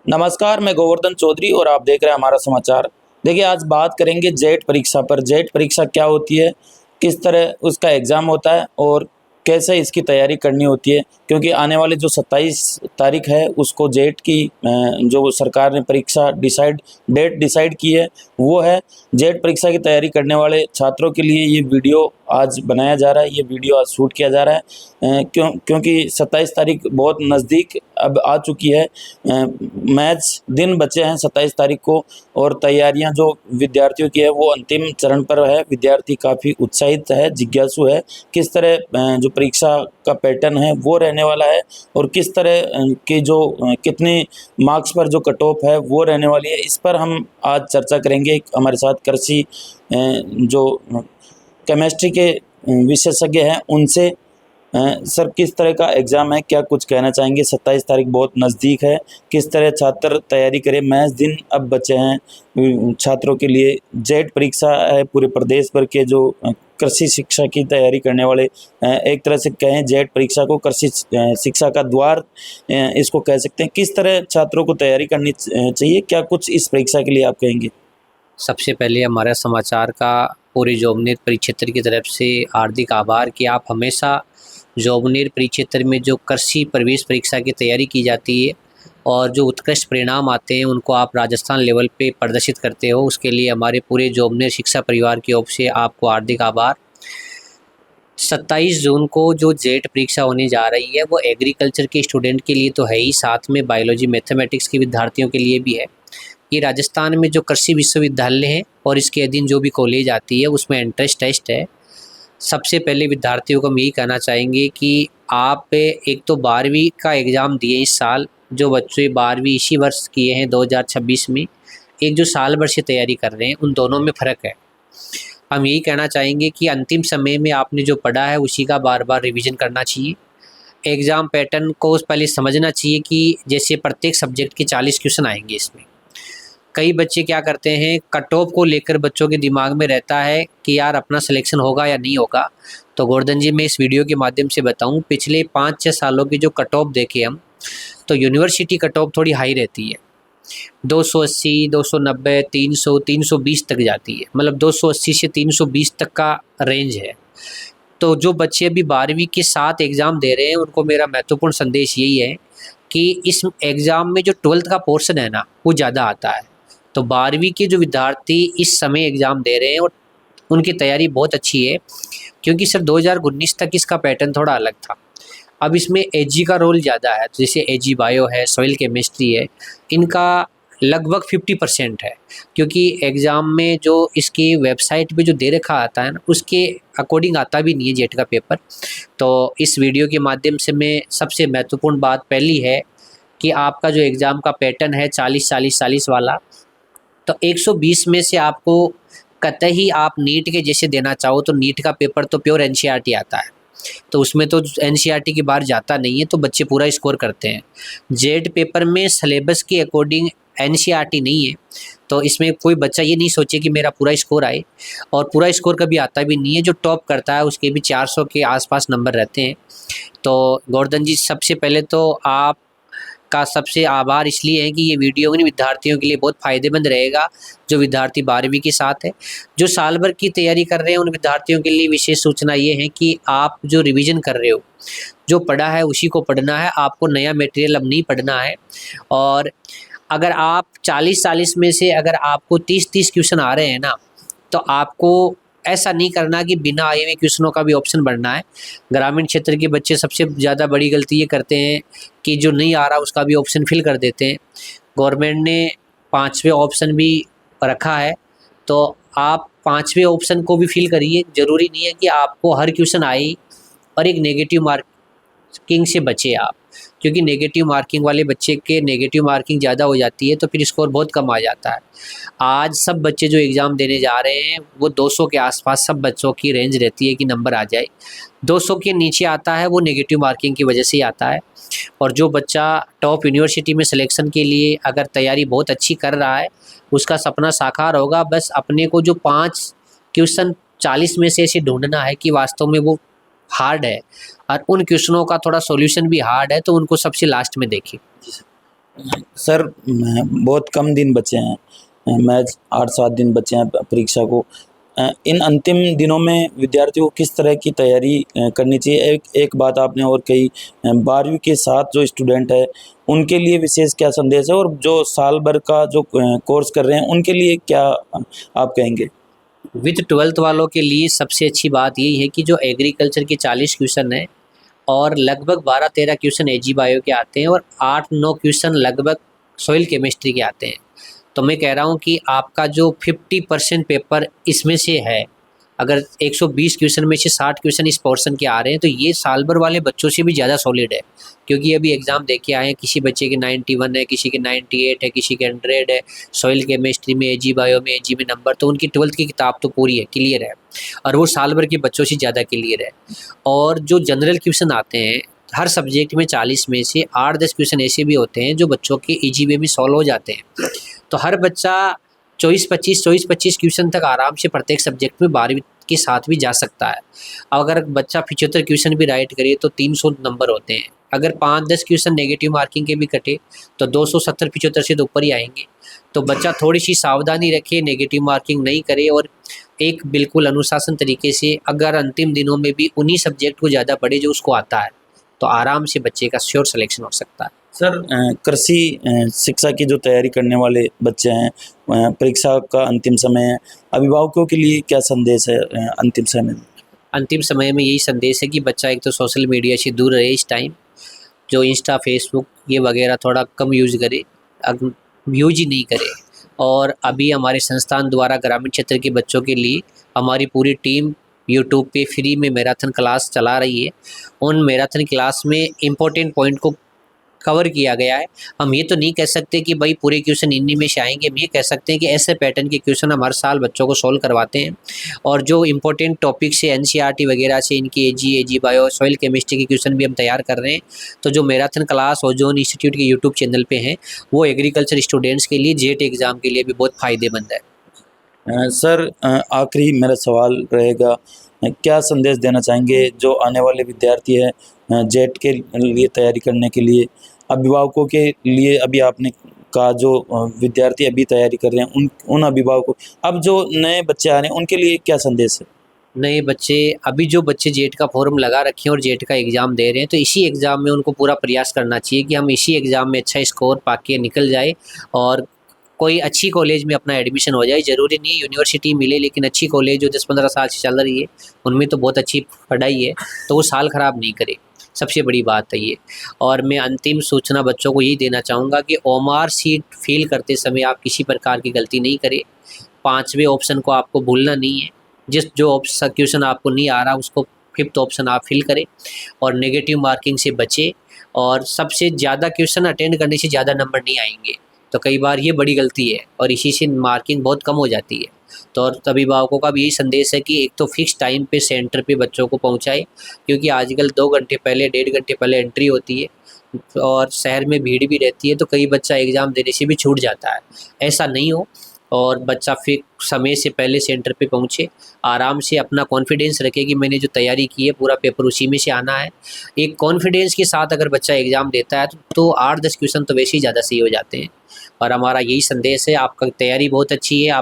नमस्कार, मैं गोवर्धन चौधरी और आप देख रहे हैं हमारा समाचार। देखिए, आज बात करेंगे जेट परीक्षा पर। जेट परीक्षा क्या होती है, किस तरह उसका एग्ज़ाम होता है और कैसे इसकी तैयारी करनी होती है। क्योंकि आने वाले जो 27 तारीख है उसको जेट की जो सरकार ने परीक्षा डेट डिसाइड की है वो है। जेट परीक्षा की तैयारी करने वाले छात्रों के लिए ये वीडियो आज बनाया जा रहा है, ये वीडियो आज शूट किया जा रहा है। क्योंकि 27 तारीख बहुत नज़दीक अब आ चुकी है। मैच दिन बचे हैं 27 तारीख को और तैयारियां जो विद्यार्थियों की है वो अंतिम चरण पर है। विद्यार्थी काफ़ी उत्साहित है, जिज्ञासु है किस तरह जो परीक्षा का पैटर्न है वो रहने वाला है और किस तरह की जो कितने मार्क्स पर जो कट ऑफ है वो रहने वाली है। इस पर हम आज चर्चा करेंगे। हमारे साथ कृषि जो केमिस्ट्री के विशेषज्ञ हैं उनसे। सर, किस तरह का एग्ज़ाम है, क्या कुछ कहना चाहेंगे? 27 तारीख बहुत नज़दीक है, किस तरह छात्र तैयारी करें? महज दिन अब बचे हैं छात्रों के लिए। जेट परीक्षा है पूरे प्रदेश भर के जो कृषि शिक्षा की तैयारी करने वाले, एक तरह से कहें जेट परीक्षा को कृषि शिक्षा का द्वार इसको कह सकते हैं। किस तरह छात्रों को तैयारी करनी चाहिए, क्या कुछ इस परीक्षा के लिए आप कहेंगे? सबसे पहले हमारा समाचार का पूरे जोबनेर परिक्षेत्र की तरफ से हार्दिक आभार कि आप हमेशा जोबनेर परिक्षेत्र में जो कृषि प्रवेश परीक्षा की तैयारी की जाती है और जो उत्कृष्ट परिणाम आते हैं उनको आप राजस्थान लेवल पे प्रदर्शित करते हो, उसके लिए हमारे पूरे जोबनेर शिक्षा परिवार की ओर से आपको हार्दिक आभार। 27 जून को जो जेट परीक्षा होने जा रही है वो एग्रीकल्चर के स्टूडेंट के लिए तो है ही, साथ में बायोलॉजी मैथमेटिक्स के विद्यार्थियों के लिए भी है। ये राजस्थान में जो कृषि विश्वविद्यालय है और इसके अधीन जो भी कॉलेज आती है उसमें एंट्रेंस टेस्ट है। सबसे पहले विद्यार्थियों को हम यही कहना चाहेंगे कि आप एक तो 12वीं का एग्ज़ाम दिए इस साल, जो बच्चे 12वीं इसी वर्ष किए हैं 2026 में, एक जो साल भर से तैयारी कर रहे हैं उन दोनों में फ़र्क है। हम यही कहना चाहेंगे कि अंतिम समय में आपने जो पढ़ा है उसी का बार बार रिवीजन करना चाहिए। एग्ज़ाम पैटर्न को पहले समझना चाहिए कि जैसे प्रत्येक सब्जेक्ट के 40 क्वेश्चन आएंगे इसमें। कई बच्चे क्या करते हैं, कट ऑफ को लेकर बच्चों के दिमाग में रहता है कि यार अपना सिलेक्शन होगा या नहीं होगा। तो गोवर्धन जी, मैं इस वीडियो के माध्यम से बताऊं, पिछले 5-6 सालों की जो कट ऑफ देखे हम, तो यूनिवर्सिटी कट ऑफ थोड़ी हाई रहती है। 280, 290, 300, 320 तक जाती है, मतलब 280 से 320 तक का रेंज है। तो जो बच्चे अभी 12वीं के साथ एग्ज़ाम दे रहे हैं उनको मेरा महत्वपूर्ण संदेश यही है कि इस एग्ज़ाम में जो 12th का पोर्शन है ना वो ज़्यादा आता है। तो 12वीं के जो विद्यार्थी इस समय एग्ज़ाम दे रहे हैं और उनकी तैयारी बहुत अच्छी है, क्योंकि सर 2019 तक इसका पैटर्न थोड़ा अलग था। अब इसमें एजी का रोल ज़्यादा है, तो जैसे एजी बायो है, सॉइल केमिस्ट्री है, इनका लगभग 50% है। क्योंकि एग्ज़ाम में जो इसकी वेबसाइट पे जो दे रखा आता है ना उसके अकॉर्डिंग आता भी नहीं है जेट का पेपर। तो इस वीडियो के माध्यम से मैं सबसे महत्वपूर्ण बात पहली है कि आपका जो एग्ज़ाम का पैटर्न है 40-40-40 वाला, तो 120 में से आपको कतई आप नीट के जैसे देना चाहो तो नीट का पेपर तो प्योर एनसीईआरटी आता है, तो उसमें तो एनसीईआरटी के बाहर जाता नहीं है, तो बच्चे पूरा स्कोर करते हैं। जेड पेपर में सिलेबस के अकॉर्डिंग एनसीईआरटी नहीं है, तो इसमें कोई बच्चा ये नहीं सोचे कि मेरा पूरा स्कोर आए, और पूरा स्कोर कभी आता भी नहीं है। जो टॉप करता है उसके भी 400 के आसपास नंबर रहते हैं। तो गोवर्धन जी, सबसे पहले तो आप का सबसे आभार इसलिए है कि ये वीडियो उन विद्यार्थियों के लिए बहुत फ़ायदेमंद रहेगा जो विद्यार्थी 12वीं के साथ है। जो साल भर की तैयारी कर रहे हैं उन विद्यार्थियों के लिए विशेष सूचना ये है कि आप जो रिवीजन कर रहे हो, जो पढ़ा है उसी को पढ़ना है, आपको नया मटेरियल अब नहीं पढ़ना है। और अगर आप 40-40 में से अगर आपको 30-30 क्वेश्चन आ रहे हैं ना, तो आपको ऐसा नहीं करना कि बिना आए हुए क्वेश्चनों का भी ऑप्शन भरना है। ग्रामीण क्षेत्र के बच्चे सबसे ज़्यादा बड़ी गलती ये करते हैं कि जो नहीं आ रहा उसका भी ऑप्शन फिल कर देते हैं। गवर्नमेंट ने 5वें ऑप्शन भी रखा है, तो आप 5वें ऑप्शन को भी फिल करिए। ज़रूरी नहीं है कि आपको हर क्वेश्चन आए और एक नेगेटिव मार्किंग से बचे आप, क्योंकि नेगेटिव मार्किंग वाले बच्चे के नेगेटिव मार्किंग ज़्यादा हो जाती है तो फिर स्कोर बहुत कम आ जाता है। आज सब बच्चे जो एग्ज़ाम देने जा रहे हैं वो 200 के आसपास सब बच्चों की रेंज रहती है कि नंबर आ जाए। 200 के नीचे आता है वो नेगेटिव मार्किंग की वजह से ही आता है। और जो बच्चा टॉप यूनिवर्सिटी में सिलेक्शन के लिए अगर तैयारी बहुत अच्छी कर रहा है उसका सपना साकार होगा। बस अपने को जो 5 क्वेश्चन 40 में से ऐसे ढूंढना है कि वास्तव में वो हार्ड है और उन क्वेश्चनों का थोड़ा सॉल्यूशन भी हार्ड है, तो उनको सबसे लास्ट में देखें। सर बहुत कम दिन बचे हैं, मैच 8-7 दिन बचे हैं परीक्षा को। इन अंतिम दिनों में विद्यार्थियों को किस तरह की तैयारी करनी चाहिए? एक बात आपने और कही, 12वीं के साथ जो स्टूडेंट है उनके लिए विशेष क्या संदेश है, और जो साल भर का जो कोर्स कर रहे हैं उनके लिए क्या आप कहेंगे? विद 12th वालों के लिए सबसे अच्छी बात यही है कि जो एग्रीकल्चर के 40 क्वेश्चन हैं और लगभग 12-13 क्वेश्चन एजी बायो के आते हैं और 8-9 क्वेश्चन लगभग सॉइल केमिस्ट्री के आते हैं। तो मैं कह रहा हूँ कि आपका जो 50% पेपर इसमें से है, अगर 120 क्वेश्चन में से 60 क्वेश्चन इस पोर्शन के आ रहे हैं तो ये साल भर वाले बच्चों से भी ज़्यादा सॉलिड है। क्योंकि अभी एग्ज़ाम दे के आए हैं, किसी बच्चे के 91 है, किसी के 98 है, किसी के 100 है, सॉइल केमिस्ट्री में एजी बायो में एजी में नंबर, तो उनकी 12th की किताब तो पूरी है, क्लियर है, और वो साल भर के बच्चों से ज़्यादा क्लियर है। और जो जनरल क्वेश्चन आते हैं हर सब्जेक्ट में 40 में से 8-10 क्वेश्चन ऐसे भी होते हैं जो बच्चों के ईजी में भी सॉल्व हो जाते हैं। तो हर बच्चा 24-25 क्वेश्चन तक आराम से प्रत्येक सब्जेक्ट में 12वीं के साथ भी जा सकता है। अगर बच्चा 75 क्वेश्चन भी राइट करे तो 300 नंबर होते हैं। अगर 5-10 क्वेश्चन नेगेटिव मार्किंग के भी कटे तो 270-75 से तो ऊपर ही आएंगे। तो बच्चा थोड़ी सी सावधानी रखे, नेगेटिव मार्किंग नहीं करे और एक बिल्कुल अनुशासन तरीके से अगर अंतिम दिनों में भी उन्हीं सब्जेक्ट को ज़्यादा पढ़े जो उसको आता है तो आराम से बच्चे का श्योर सिलेक्शन हो सकता है। सर कृषि शिक्षा की जो तैयारी करने वाले बच्चे हैं, परीक्षा का अंतिम समय है, अभिभावकों के लिए क्या संदेश है अंतिम समय में? अंतिम समय में यही संदेश है कि बच्चा एक तो सोशल मीडिया से दूर रहे इस टाइम, जो इंस्टा फेसबुक ये वगैरह थोड़ा कम यूज़ करे, यूज ही नहीं करे। और अभी हमारे संस्थान द्वारा ग्रामीण क्षेत्र के बच्चों के लिए हमारी पूरी टीम यूट्यूब पे फ्री में मैराथन क्लास चला रही है। उन मैराथन क्लास में इम्पोर्टेंट पॉइंट को कवर किया गया है। हम ये तो नहीं कह सकते कि भाई पूरे क्वेश्चन इन्हीं में से आएंगे, हम ये कह सकते हैं कि ऐसे पैटर्न के क्वेश्चन हम हर साल बच्चों को सॉल्व करवाते हैं। और जो इम्पोर्टेंट टॉपिक से एनसीईआरटी वगैरह से इनकी एजी बायो सॉइल केमिस्ट्री के क्वेश्चन भी हम तैयार कर रहे हैं। तो जो मैराथन क्लास ओजोन इंस्टीट्यूट के यूट्यूब चैनल पे हैं वो एग्रीकल्चर स्टूडेंट्स के लिए जेट एग्ज़ाम के लिए भी बहुत फ़ायदेमंद है। सर आखिरी मेरा सवाल रहेगा, क्या संदेश देना चाहेंगे जो आने वाले विद्यार्थी है जेट के लिए तैयारी करने के लिए, अभिभावकों के लिए? अभी आपने कहा जो विद्यार्थी अभी तैयारी कर रहे हैं उन अभिभावकों, अब जो नए बच्चे आ रहे हैं उनके लिए क्या संदेश है? नए बच्चे, अभी जो बच्चे जेट का फॉर्म लगा रखे हैं और जेट का एग्ज़ाम दे रहे हैं तो इसी एग्ज़ाम में उनको पूरा प्रयास करना चाहिए कि हम इसी एग्ज़ाम में अच्छा स्कोर पा के निकल जाए और कोई अच्छी कॉलेज में अपना एडमिशन हो जाए। ज़रूरी नहीं है यूनिवर्सिटी मिले, लेकिन अच्छी कॉलेज जो 10-15 साल से चल रही है उनमें तो बहुत अच्छी पढ़ाई है, तो वो साल ख़राब नहीं करे, सबसे बड़ी बात है ये। और मैं अंतिम सूचना बच्चों को यही देना चाहूँगा कि ओएमआर सीट फिल करते समय आप किसी प्रकार की गलती नहीं करें। 5वें ऑप्शन को आपको भूलना नहीं है। जो ऑप्शन क्वेश्चन आपको नहीं आ रहा उसको 5th ऑप्शन आप फिल करें और नेगेटिव मार्किंग से बचें। और सबसे ज़्यादा क्वेश्चन अटेंड करने से ज़्यादा नंबर नहीं आएंगे, तो कई बार ये बड़ी गलती है और इसी से मार्किंग बहुत कम हो जाती है। तो और अभिभावकों का भी यही संदेश है कि एक तो फिक्स टाइम पे सेंटर पे बच्चों को पहुंचाए, क्योंकि आजकल 2 घंटे पहले 1.5 घंटे पहले एंट्री होती है और शहर में भीड़ भी रहती है, तो कई बच्चा एग्ज़ाम देने से भी छूट जाता है। ऐसा नहीं हो और बच्चा फिर समय से पहले सेंटर पे पहुँचे, आराम से अपना कॉन्फिडेंस रखे कि मैंने जो तैयारी की है पूरा पेपर उसी में से आना है। एक कॉन्फिडेंस के साथ अगर बच्चा एग्ज़ाम देता है तो 8-10 क्वेश्चन तो वैसे ही ज़्यादा सही हो जाते हैं। और हमारा यही संदेश है, आपका तैयारी बहुत अच्छी है।